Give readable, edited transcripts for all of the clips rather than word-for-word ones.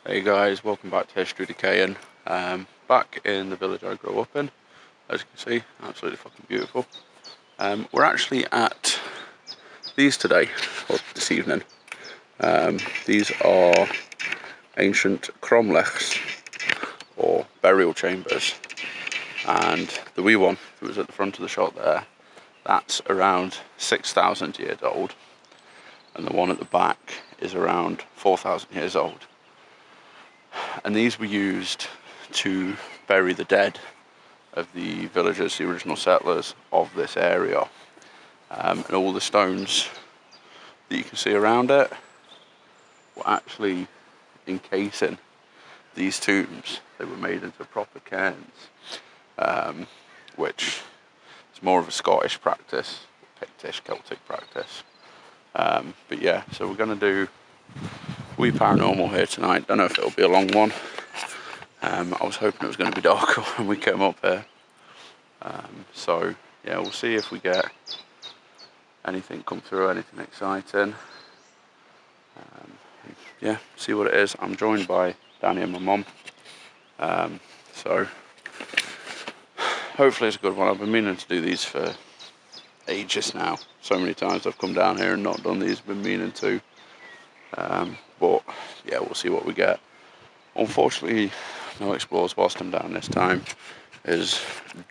Hey guys, welcome back to History Decaying. Back in the village I grew up in, as you can see, absolutely fucking beautiful. We're actually at these today, or this evening. These are ancient Cromlechs, or burial chambers. And the wee one that was at the front of the shot there, that's around 6,000 years old. And the one at the back is around 4,000 years old. And these were used to bury the dead of the villagers, the original settlers of this area. And all the stones that you can see around it were actually encasing these tombs. They were made into proper cairns, which is more of a Scottish practice, Pictish, Celtic practice. But yeah, so we're going to do wee paranormal here tonight. Don't know if it'll be a long one. I was hoping it was going to be darker when we came up here. So yeah, we'll see if we get anything come through, anything exciting. Yeah, see what it is. I'm joined by Danny and my mum. So hopefully it's a good one. I've been meaning to do these for ages now. So many times I've come down here and not done these, been meaning to. But yeah, we'll see what we get. Unfortunately, no explorers whilst I'm down this time. His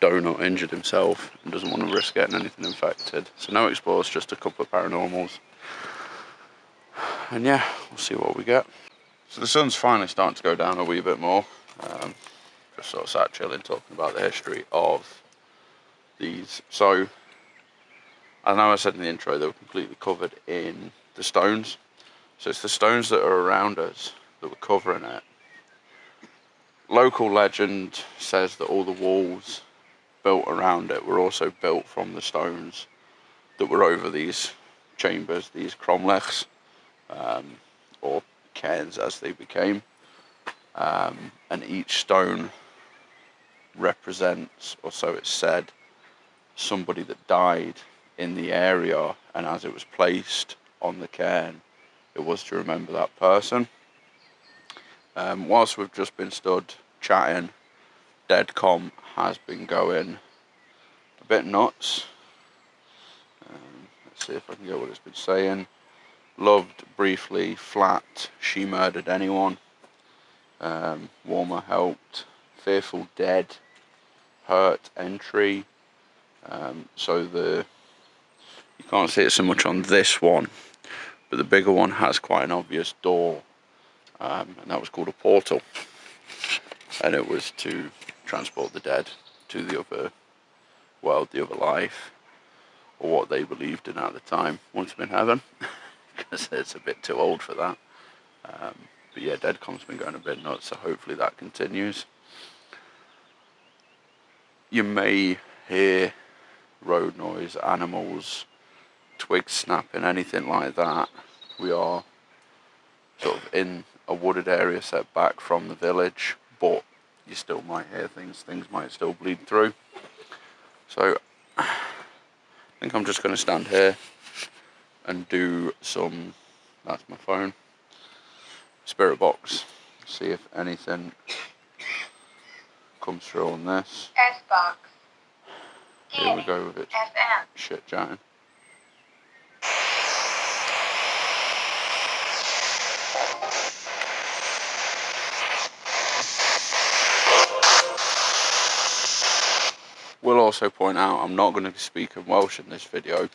donut injured himself and doesn't want to risk getting anything infected. So no explorers, just a couple of paranormals. And yeah, we'll see what we get. So the sun's finally starting to go down a wee bit more. Just sort of sat chilling, talking about the history of these. So I know I said in the intro they were completely covered in the stones. So it's the stones that are around us that were covering it. Local legend says that all the walls built around it were also built from the stones that were over these chambers, these Cromlechs, or cairns as they became. And each stone represents, or so it's said, somebody that died in the area, and as it was placed on the cairn, it was to remember that person. Whilst we've just been stood chatting, Deadcom has been going a bit nuts. Let's see if I can get what it's been saying. Loved briefly, flat, she murdered anyone. Warmer helped, fearful dead, hurt entry. So you can't see it so much on this one, but the bigger one has quite an obvious door, and that was called a portal, and it was to transport the dead to the other world, the other life, or what they believed in at the time, once in heaven, because it's a bit too old for that. But yeah, Deadcom's been going a bit nuts, so hopefully that continues. You may hear road noise, animals, twigs snapping, anything like that. We are sort of in a wooded area set back from the village, but you still might hear things might still bleed through. So I think I'm just going to stand here and do some, that's my phone, spirit box, see if anything comes through on this. S-box. Here we go with it. Shit chatting. Will also point out I'm not going to be speaking Welsh in this video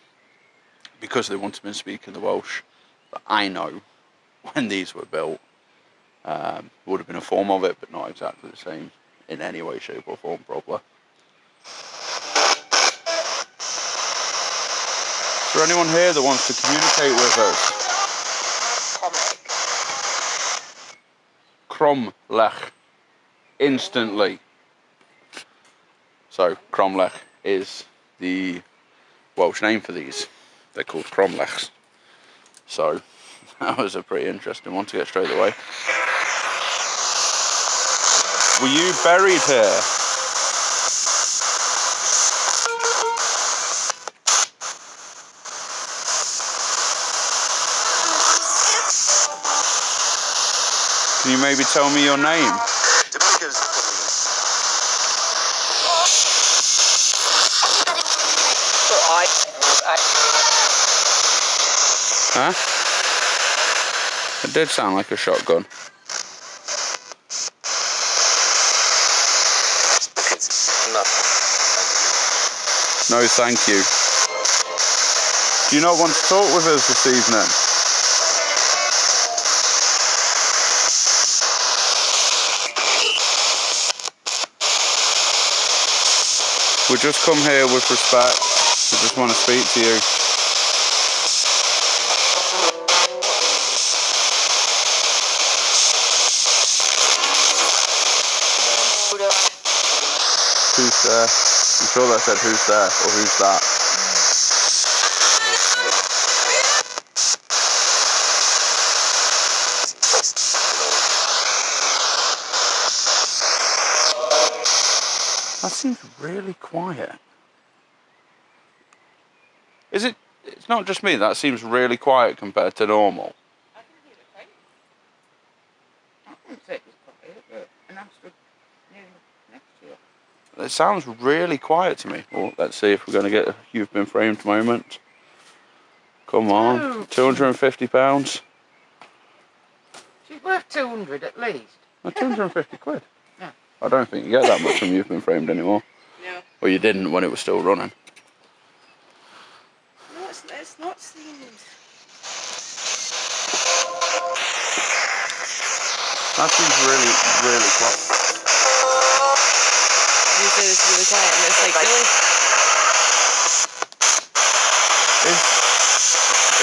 because they wanted me to speak in the Welsh that I know when these were built. Would have been a form of it, but not exactly the same in any way, shape or form probably. Is there anyone here that wants to communicate with us? Cromlech. Instantly. So, Cromlech is the Welsh name for these. They're called Cromlechs. So, that was a pretty interesting one to get straight away. Were you buried here? Can you maybe tell me your name? Huh? It did sound like a shotgun. No, thank you. Do you not want to talk with us this evening? We just come here with respect. We just want to speak to you. Who's there? I'm sure that said who's there or who's that. That seems really quiet. Is it? It's not just me. That seems really quiet compared to normal. I can hear the train. I wouldn't say it was quiet, but an Astra near next to you. It sounds really quiet to me. Well, let's see if we're going to get a You've Been Framed moment. Come on, £250. She's worth 200 at least. No, 250 quid. Yeah. I don't think you get that much from You've Been Framed anymore. No. Well, you didn't when it was still running. No, it's not seemed. That seems really, really quiet. You say this really quiet and it's like, really?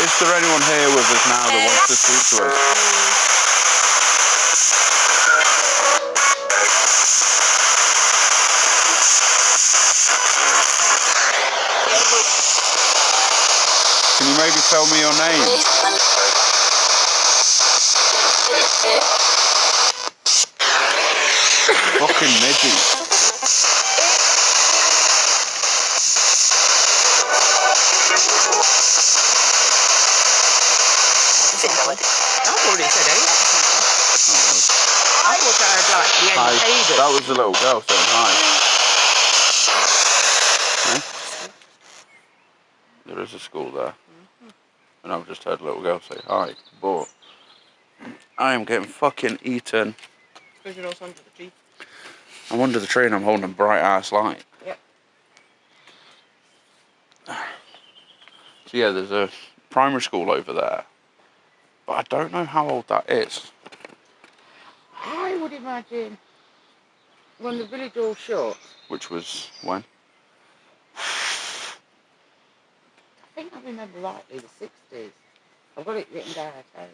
Is there anyone here with us now that wants to speak to us? Can you maybe tell me your name? Fucking midget. I've already said 8. I thought I had like the Hi. inhabitants. That was the little girl saying hi. Huh? There is a school there. And I've just heard a little girl say hi. But I am getting fucking eaten. Because you're also under the tree. I'm under the tree and I'm holding a bright ass light. Yep. So yeah, there's a primary school over there. But I don't know how old that is. I would imagine when the village all shut. Which was when? I think I remember rightly the 60s. I've got it written down at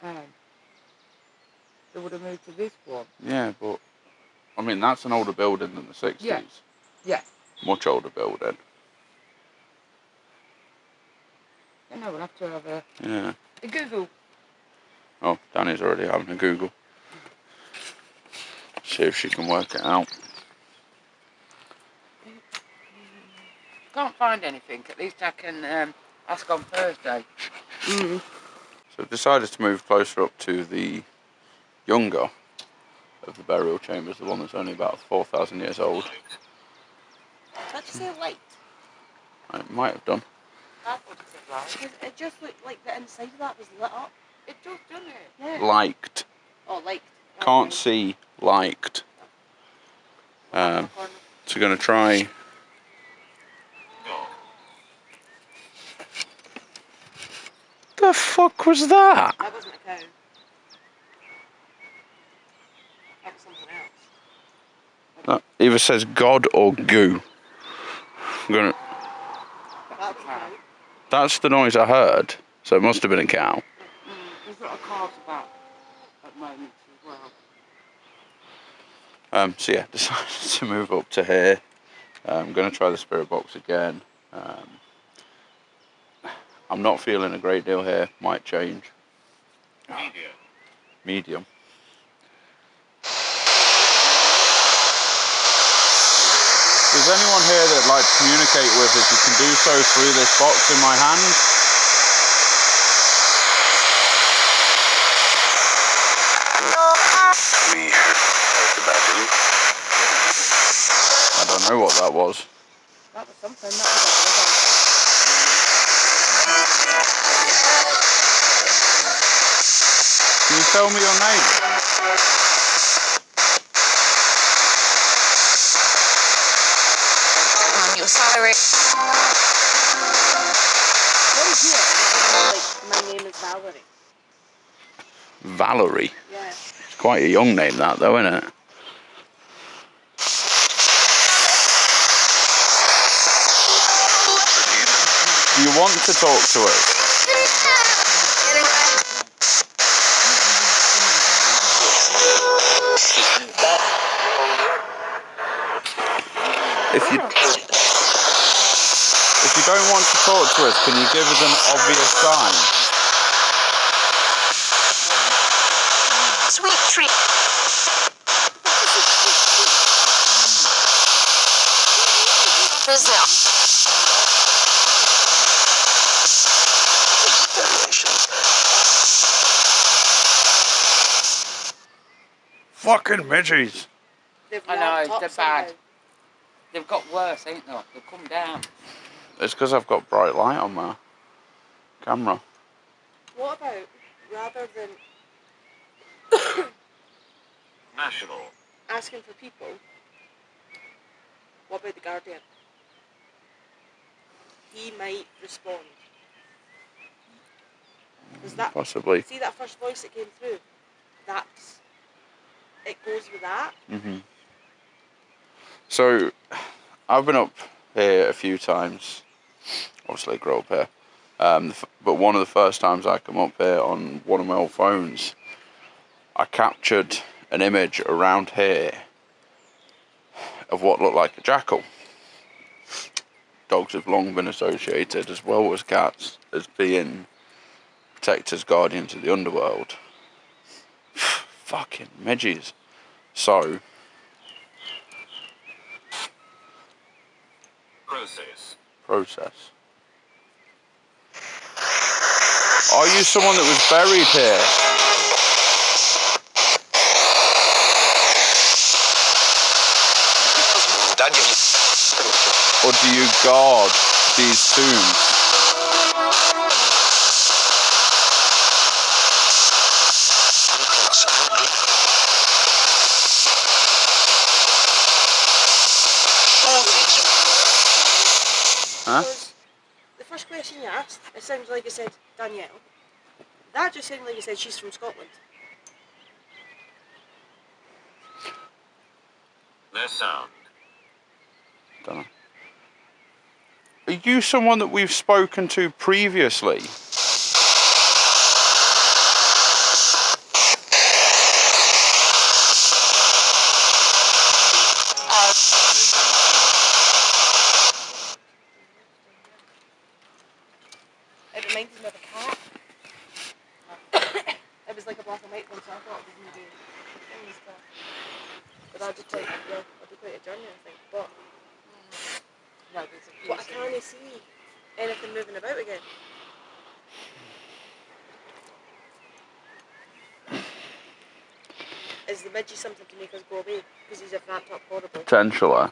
home. They would have moved to this one. Yeah, but I mean that's an older building than the 60s. Yeah. Yeah. Much older building. I know we'll have to have a Google. Oh, Danny's already having a Google. See if she can work it out. Can't find anything. At least I can ask on Thursday. So I've decided to move closer up to the younger of the burial chambers, the one that's only about 4,000 years old. Did you say light? I might have done. I thought it said right. Because it just looked like the inside of that was lit up. It does, doesn't it? Yeah. Liked. Oh, like. Can't see liked. So we're going to try. The fuck was that? That wasn't a cow. That was something else. That either says God or goo. I'm gonna. That was a cow. That's the noise I heard, so it must have been a cow. There's a lot of cars about at the moment as well. So yeah, decided to move up to here. I'm going to try the spirit box again. I'm not feeling a great deal here. Might change. Medium. If there's anyone here that'd like to communicate with us, you can do so through this box in my hand. I don't know what that was. That was something. That was Can you tell me your name? Your salary. what is it? Like, my name is Valerie. Valerie. Yeah. It's quite a young name, that, though, isn't it? Do you want to talk to us? If you don't want to talk to us, can you give us an obvious sign? Sweet treat. Brazil. Fucking midges. They've I ramped know, up they're somehow. bad. They've got worse, ain't they? They've come down. It's because I've got bright light on my camera. What about, rather than National. asking for people, what about the Guardian? He might respond. Does that, Possibly. see that first voice that came through? It goes with that. So, I've been up here a few times. Obviously, I grew up here. But one of the first times I come up here on one of my old phones, I captured an image around here of what looked like a jackal. Dogs have long been associated, as well as cats, as being protectors, guardians of the underworld. Fucking midges. So, process. Are you someone that was buried here? Or do you guard these tombs? Huh? Because the first question you asked, it sounds like it said Danielle. That just sounded like it said she's from Scotland. Their sound. Don't know. Are you someone that we've spoken to previously? It reminded me of a cat. It was like a black and white one, so I thought it was maybe a stuff. But I just like, yeah, I'd be quite a journey, I think. But No, there's a few. I can't see anything moving about again. Is the midgie something to make us go away? Because he's ramped up horribly. Potentially.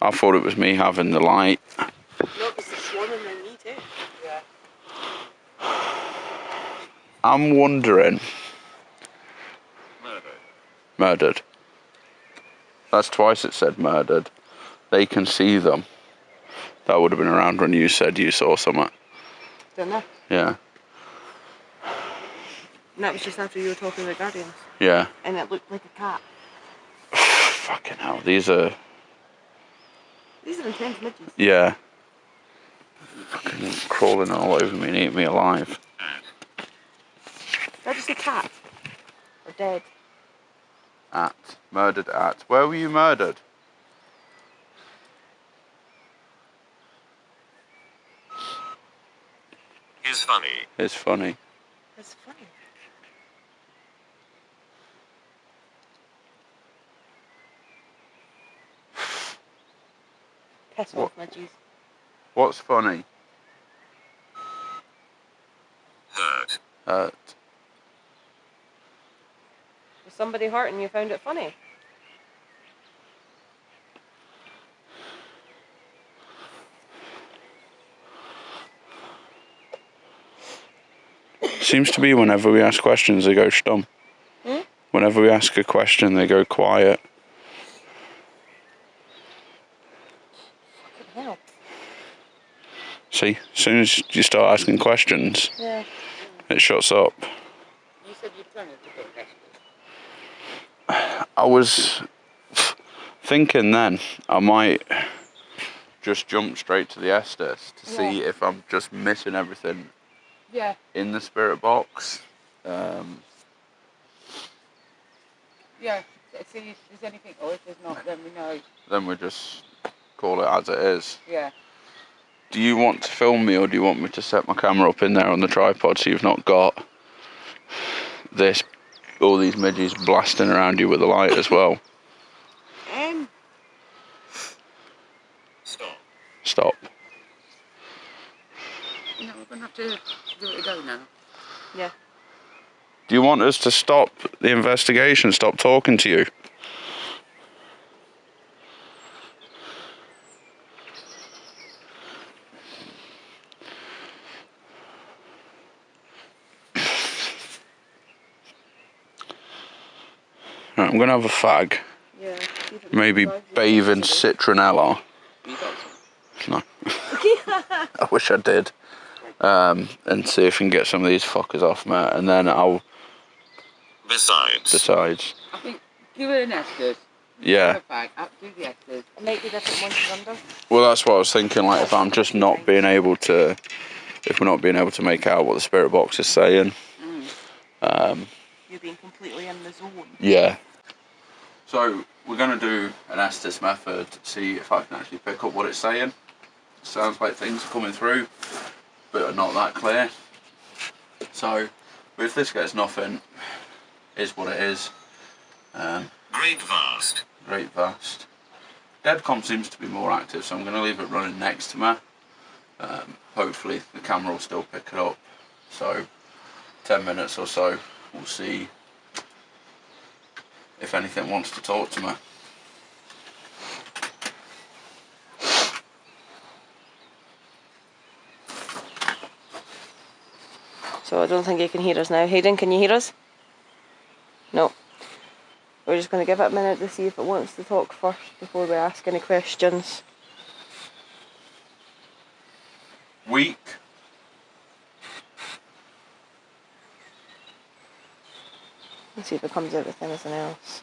I thought it was me having the light. No, because they're swarming around me too. Yeah. I'm wondering. Murder. Murdered. That's twice it said murdered. They can see them. That would have been around when you said you saw something. Don't know. Yeah. And that was just after you were talking about Guardians. Yeah. And it looked like a cat. Fucking hell. These are... These are intense midges. Yeah. Fucking crawling all over me and eating me alive. Did I just say cat? Or dead? At. Murdered at. Where were you murdered? Is funny. It's funny. That's funny. Piss off, midges. What's funny? Hurt. Hurt. Was somebody hurt and you found it funny? Seems to be whenever we ask questions, they go stum. Hmm? Whenever we ask a question, they go quiet. Fucking hell. See, as soon as you start asking questions, Yeah. it shuts up. You said you're trying to pick Esther. I was thinking then I might just jump straight to the Estes to see if I'm just missing everything Yeah. in the spirit box. Yeah. See if there's anything, or if there's not, then we know. Then we just call it as it is. Yeah. Do you want to film me, or do you want me to set my camera up in there on the tripod so you've not got all these midges blasting around you with the light as well? Stop. Stop. No, we're going to have to give it a go now. Yeah. Do you want us to stop the investigation, stop talking to you? Right, I'm going to have a fag. Yeah. Maybe bathe in citronella. You got some? No. I wish I did. And see if we can get some of these fuckers off, mate. And then I'll Besides. decide. I think give it an Esther's. Yeah. Do the Esther's. Make the different ones under. Well, that's what I was thinking. Like, if I'm just not being able to, if we're not being able to make out what the spirit box is saying. You're being completely in the zone. Yeah. So we're gonna do an Estes method to see if I can actually pick up what it's saying. Sounds like things are coming through, but are not that clear. So if this gets nothing, is what it is. Great vast. Great vast. Deadcom seems to be more active, so I'm going to leave it running next to me. Hopefully the camera will still pick it up. So 10 minutes or so, we'll see if anything wants to talk to me. So I don't think you can hear us now. Hayden, can you hear us? No. We're just going to give it a minute to see if it wants to talk first before we ask any questions. Weak. Let's see if it comes out with anything else.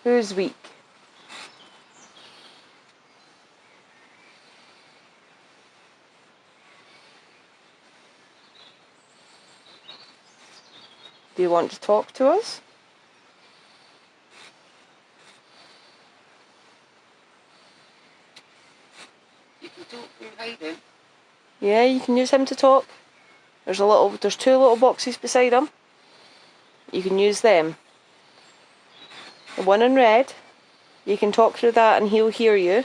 Who's weak? Do you want to talk to us? You can talk through Hayden. Yeah, you can use him to talk. There's two little boxes beside him. You can use them. The one in red, you can talk through that and he'll hear you.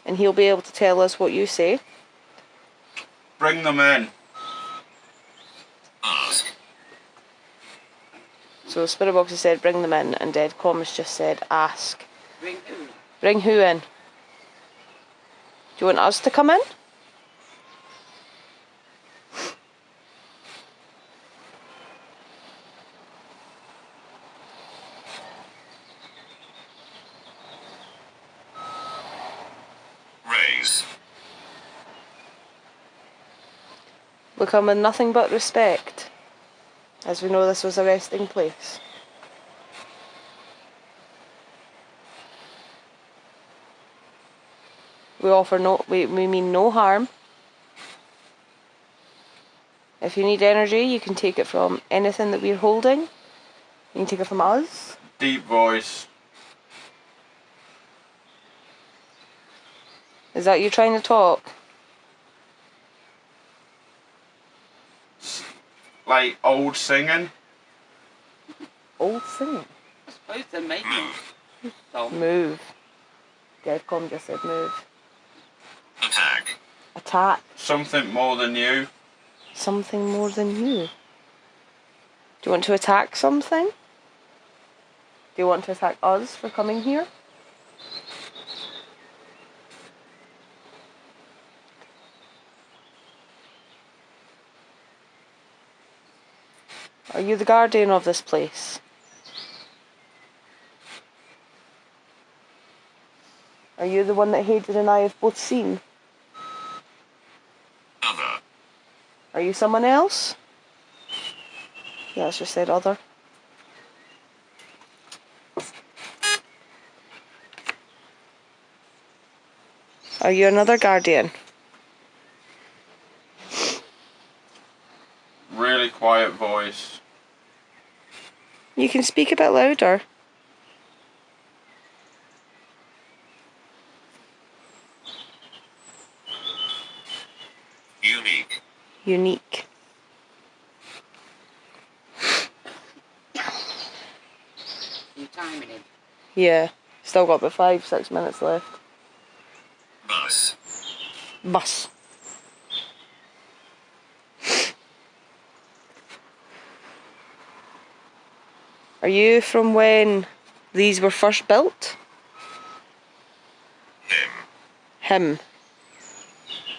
And he'll be able to tell us what you say. Bring them in. Ask. So Spirit Box has said bring them in, and Deadcom has just said ask. Ring who? Bring who in? Do you want us to come in? Raise. We come with nothing but respect, as we know this was a resting place. We offer we mean no harm. If you need energy, you can take it from anything that we're holding. You can take it from us. Deep voice. Is that you trying to talk? Like old singing. Old singing. I suppose they're making songs. Move. Deadcom just said move. Attack. Attack. Something more than you. something more than you. Do you want to attack something? Do you want to attack us for coming here? Are you the guardian of this place? Are you the one that Hayden and I have both seen? Other. Are you someone else? Yeah, I just said other. Are you another guardian? Really quiet voice. You can speak a bit louder. Unique. Unique. You timing him? Yeah. Still got about 5-6 minutes left. Bus. Bus. Are you from when these were first built? Him. Him.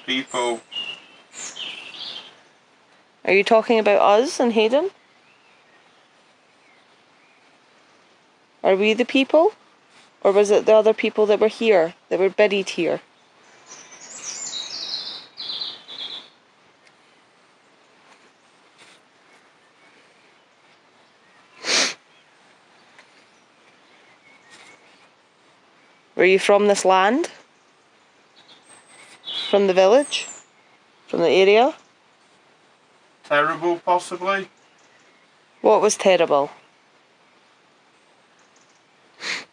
People. Are you talking about us and Hayden? Are we the people? Or was it the other people that were here, that were buried here? Were you from this land? From the village? From the area? Terrible, possibly. What was terrible?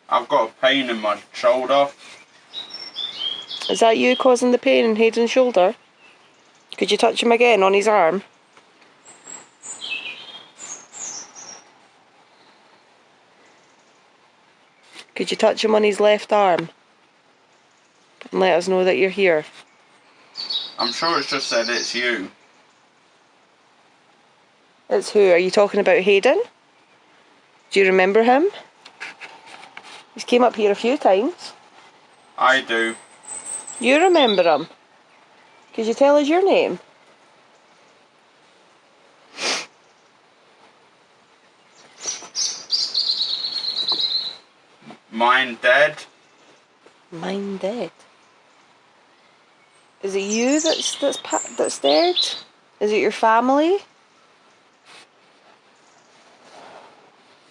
I've got a pain in my shoulder. Is that you causing the pain in Hayden's shoulder? Could you touch him again on his arm? Could you touch him on his left arm? And let us know that you're here. I'm sure it's just said it's you. It's who? Are you talking about Hayden? Do you remember him? He's came up here a few times. I do. You remember him? Could you tell us your name? Mine dead. Mine dead. Is it you that's dead? Is it your family?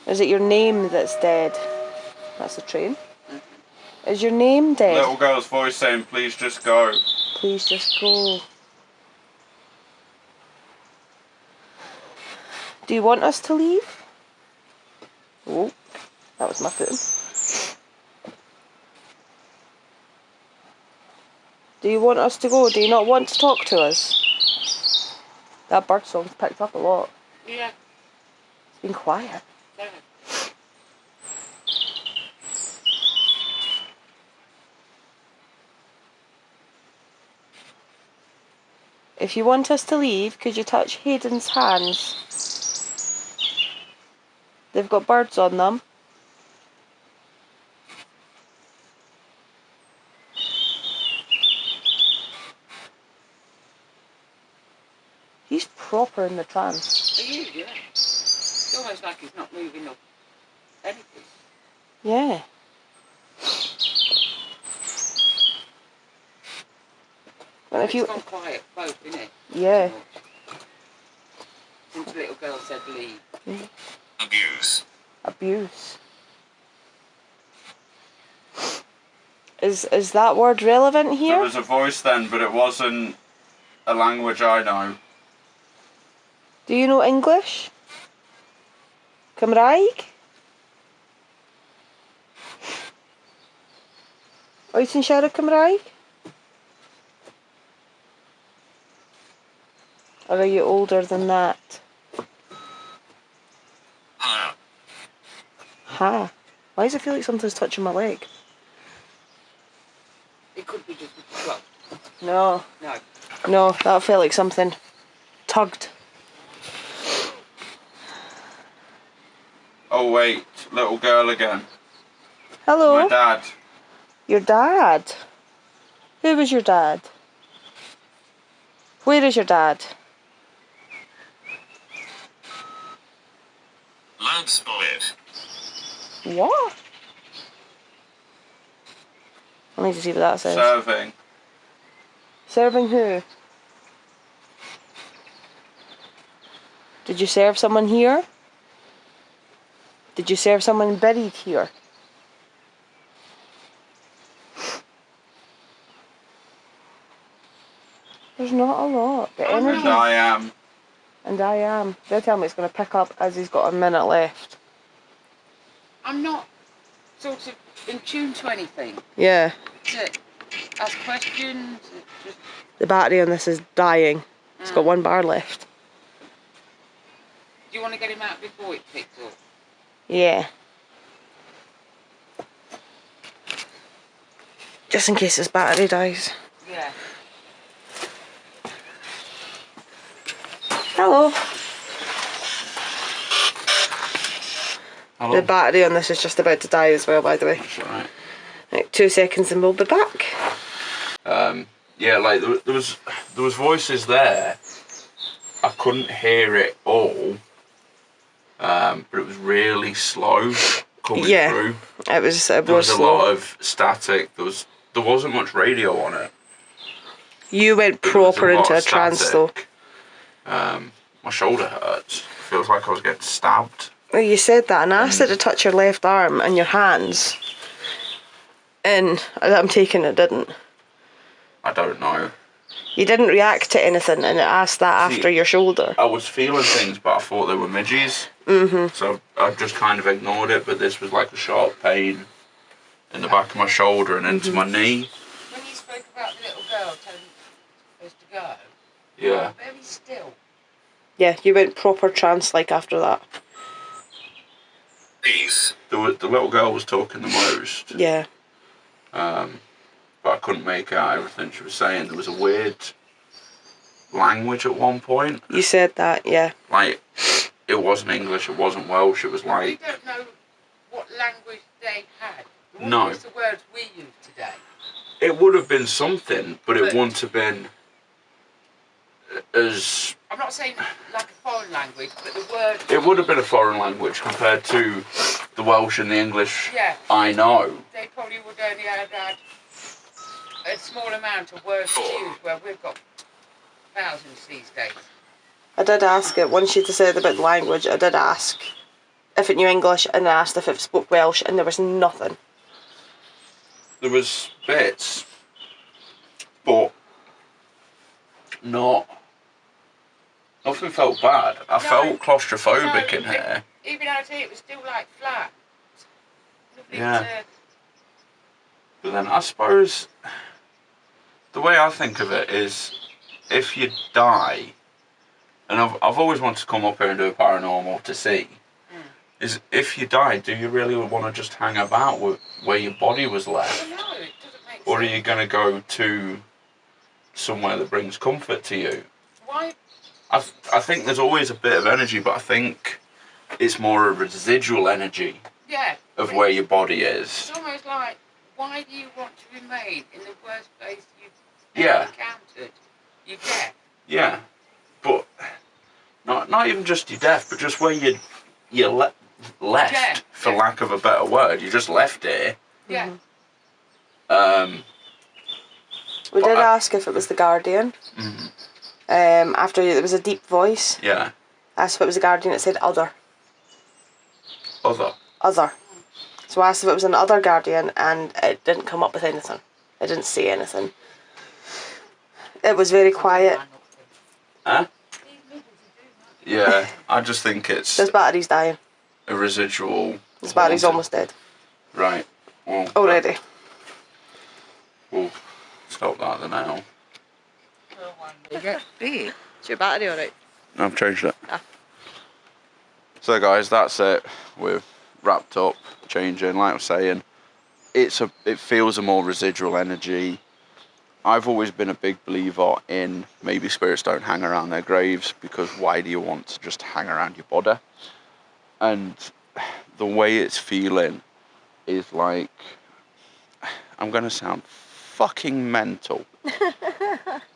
Is it your name that's dead? That's the train. Is your name dead? Little girl's voice saying, please just go. Please just go. Do you want us to leave? Oh, that was my foot. Do you want us to go? Do you not want to talk to us? That bird song's picked up a lot. Yeah. It's been quiet. Yeah. If you want us to leave, could you touch Hayden's hands? They've got birds on them. He's proper in the trance. Are you? Yeah. It's almost like he's not moving up anything. Yeah. And if It's you, gone quiet, both, isn't it? yeah. Since the little girl said leave. Abuse. Abuse. Is that word relevant There here? was a voice then, but it wasn't a language I know. Do you know English? Cymraeg? Wyt ti'n siarad Cymraeg? Or are you older than that? Ha. Ha. Why does it feel like something's touching my leg? It could be just, well, No. no. No, that felt like something tugged. Oh wait, little girl again. Hello? My dad. Your dad? Who was your dad? Where is your dad? Lamp spotted. What? I need to see what that says. Serving. Serving who? Did you serve someone here? Did you serve someone buried here? There's not a lot. The energy. And I am. And I am. They'll tell me it's going to pick up as he's got a minute left. I'm not sort of in tune to anything. Yeah. To ask questions. Just, The battery on this is dying. It's got 1 bar left. do you want to get him out before it picks up? Yeah. Just in case his battery dies. Yeah. Hello. Hello. The battery on this is just about to die as well, by the way. That's alright. Right, 2 seconds and we'll be back. Yeah, like there was voices there. I couldn't hear it all, but it was really slow coming through. It was. There was a lot of static. There wasn't much radio on it. You went There was proper lot into a of trance though. static. My shoulder hurts. Feels like I was getting stabbed. Well, you said that, and I asked it to touch your left arm and your hands, and I'm taking it didn't. I don't know. You didn't react to anything, and it asked that See, after your shoulder. I was feeling things, but I thought they were midges. So I just kind of ignored it. But this was like a sharp pain in the back of my shoulder and into my knee. When you spoke about the little girl telling us to go, Yeah. you were very still. Yeah, you went proper trance-like after that. Peace. The little girl was talking the most. Yeah. But I couldn't make out everything she was saying. There was a weird language at one point. You said that, yeah. Like, it wasn't English, it wasn't Welsh, it was We like... don't know what language they had. What No. was the words we use today? It would have been something, but it But- wouldn't have been as... I'm not saying like a foreign language, but the word. It would have been a foreign language compared to the Welsh and the English Yeah. I know. They probably would only have had a small amount of words to use, where we've got thousands these days. I did ask it, once you said about the language, I did ask if it knew English, and I asked if it spoke Welsh, and there was nothing. There was bits, but nothing felt bad. I felt claustrophobic in here. Even out here, it was still like flat. Nothing Yeah. to, But then I suppose the way I think of it is, if you die, and I've always wanted to come up here and do a paranormal to see, is if you die, do you really want to just hang about with where your body was left? no, it doesn't make Or are sense. you going to go to somewhere that brings comfort to you? Why? I think there's always a bit of energy, but I think it's more a residual energy Yeah. of where your body is. It's almost like, why do you want to remain in the worst place you've Yeah. ever encountered? You're deaf. Yeah, but not even just your death, but just where you left, Yeah, for yeah. lack of a better word. You just left here. Yeah. We But did I- ask if it was the Guardian. Mhm. After there was a deep voice. Yeah, I asked if it was the Guardian, it said other. other. Other. So I asked if it was an other Guardian, and it didn't come up with anything. It didn't say anything. It was very quiet. Huh? Yeah, I just think it's This battery's dying. a residual. This battery's haunted. almost dead. Right. Well, Already. we'll stop that then now. Is your battery alright? I've changed it. Ah. So guys, that's it. We've wrapped up, changing. Like I was saying, it feels a more residual energy. I've always been a big believer in maybe spirits don't hang around their graves, because why do you want to just hang around your body? And the way it's feeling is like, I'm going to sound fucking mental,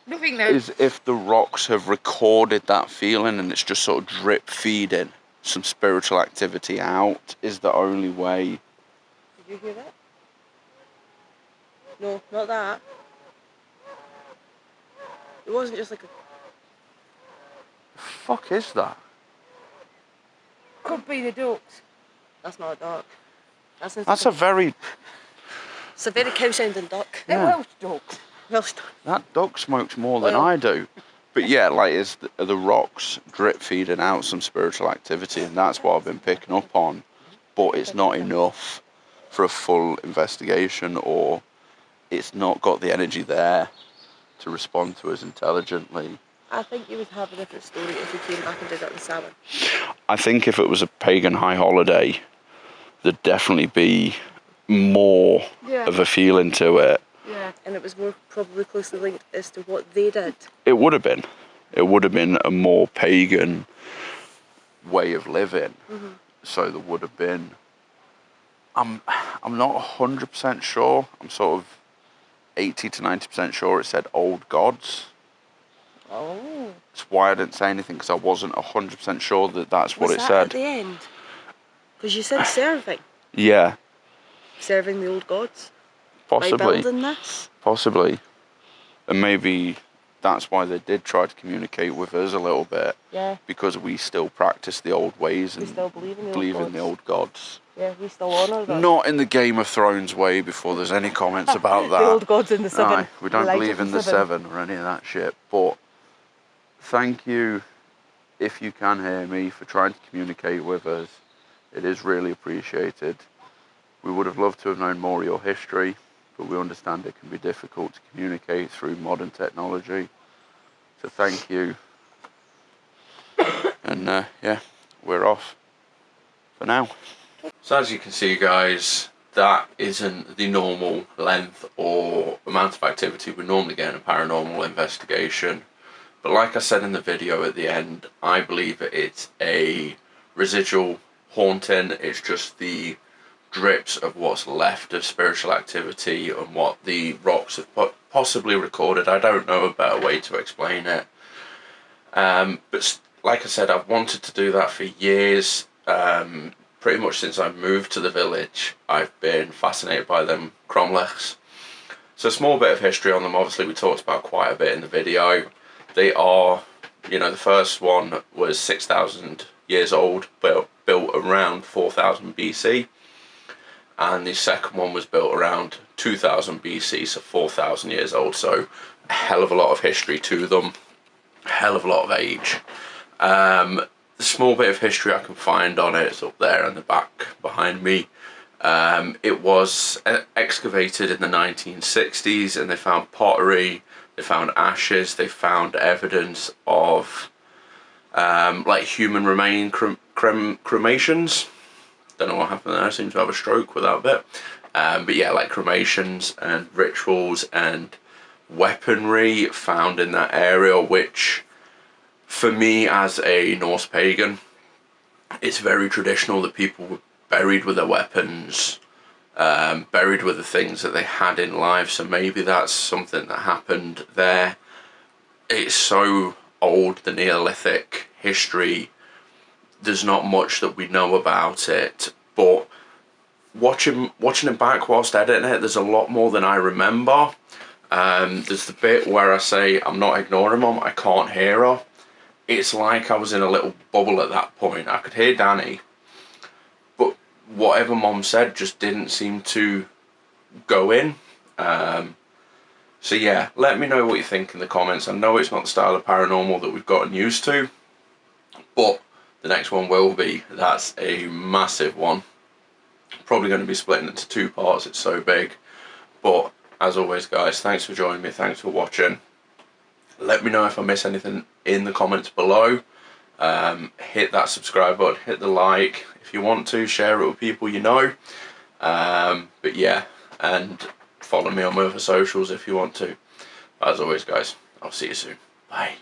Nothing now. is if the rocks have recorded that feeling and it's just sort of drip feeding some spiritual activity out, is the only way. Did you hear that? No, not that. It wasn't just like a... Fuck is that? Could be the ducks. That's not a duck. That's a very... It's a very cow sounding duck. They're Yeah. Welsh ducks. Welsh. That duck smokes more than Well- I do. But yeah, like, it's the rocks drip feeding out some spiritual activity, and that's what I've been picking up on. But it's not enough for a full investigation, or it's not got the energy there to respond to us intelligently. I think you would have a different story if you came back and did it in salmon. I think if it was a pagan high holiday, there'd definitely be more Yeah. of a feeling to it. Yeah. And it was more probably closely linked as to what they did. It would have been. It would have been a more pagan way of living. So there would have been... I'm not 100% sure. I'm sort of 80 to 90% sure it said old gods. Oh. That's why I didn't say anything, because I wasn't 100% sure that that's what Was it that said. at the end? Because you said serving. Yeah, Serving the old gods. By possibly. building this. Possibly. And maybe that's why they did try to communicate with us a little bit, Yeah. because we still practice the old ways We and still believe in the believe old in the gods. old gods. Yeah, we still honour them. Not in the Game of Thrones way, before there's any comments about that. The old gods in the seven. Aye, we don't Elijah believe in the seven or any of that shit. But thank you, if you can hear me, for trying to communicate with us. It is really appreciated. We would have loved to have known more of your history, but we understand it can be difficult to communicate through modern technology. So thank you. And yeah, we're off for now. So as you can see, guys, that isn't the normal length or amount of activity we normally get in a paranormal investigation. But like I said in the video at the end, I believe it's a residual haunting. It's just the drips of what's left of spiritual activity and what the rocks have possibly recorded. I don't know a better way to explain it. But like I said, I've wanted to do that for years. Pretty much since I moved to the village, I've been fascinated by them Cromlechs. So a small bit of history on them. Obviously, we talked about quite a bit in the video. They are, you know, the first one was 6,000 years old, built around 4,000 BC. And the second one was built around 2000 BC, so 4,000 years old. So a hell of a lot of history to them, a hell of a lot of age. The small bit of history I can find on it is up there in the back behind me. It was excavated in the 1960s, and they found pottery, they found ashes, they found evidence of like human remain cremations. Don't know what happened there, I seem to have a stroke with that bit. But yeah, like cremations and rituals and weaponry found in that area, which for me as a Norse pagan, it's very traditional that people were buried with their weapons, buried with the things that they had in life. So maybe that's something that happened there. It's so old, the Neolithic history. There's not much that we know about it, but watching it back whilst editing it, there's a lot more than I remember. There's the bit where I say, I'm not ignoring Mum, I can't hear her. It's like I was in a little bubble at that point. I could hear Danny, but whatever Mum said just didn't seem to go in. So yeah, let me know what you think in the comments. I know it's not the style of paranormal that we've gotten used to, but the next one will be. That's a massive one. Probably going to be splitting into two parts, it's so big. But as always, guys, thanks for joining me, thanks for watching. Let me know if I miss anything in the comments below. Hit that subscribe button, hit the like. If you want to, share it with people you know. But yeah, and follow me on my other socials if you want to. As always, guys, I'll see you soon. Bye.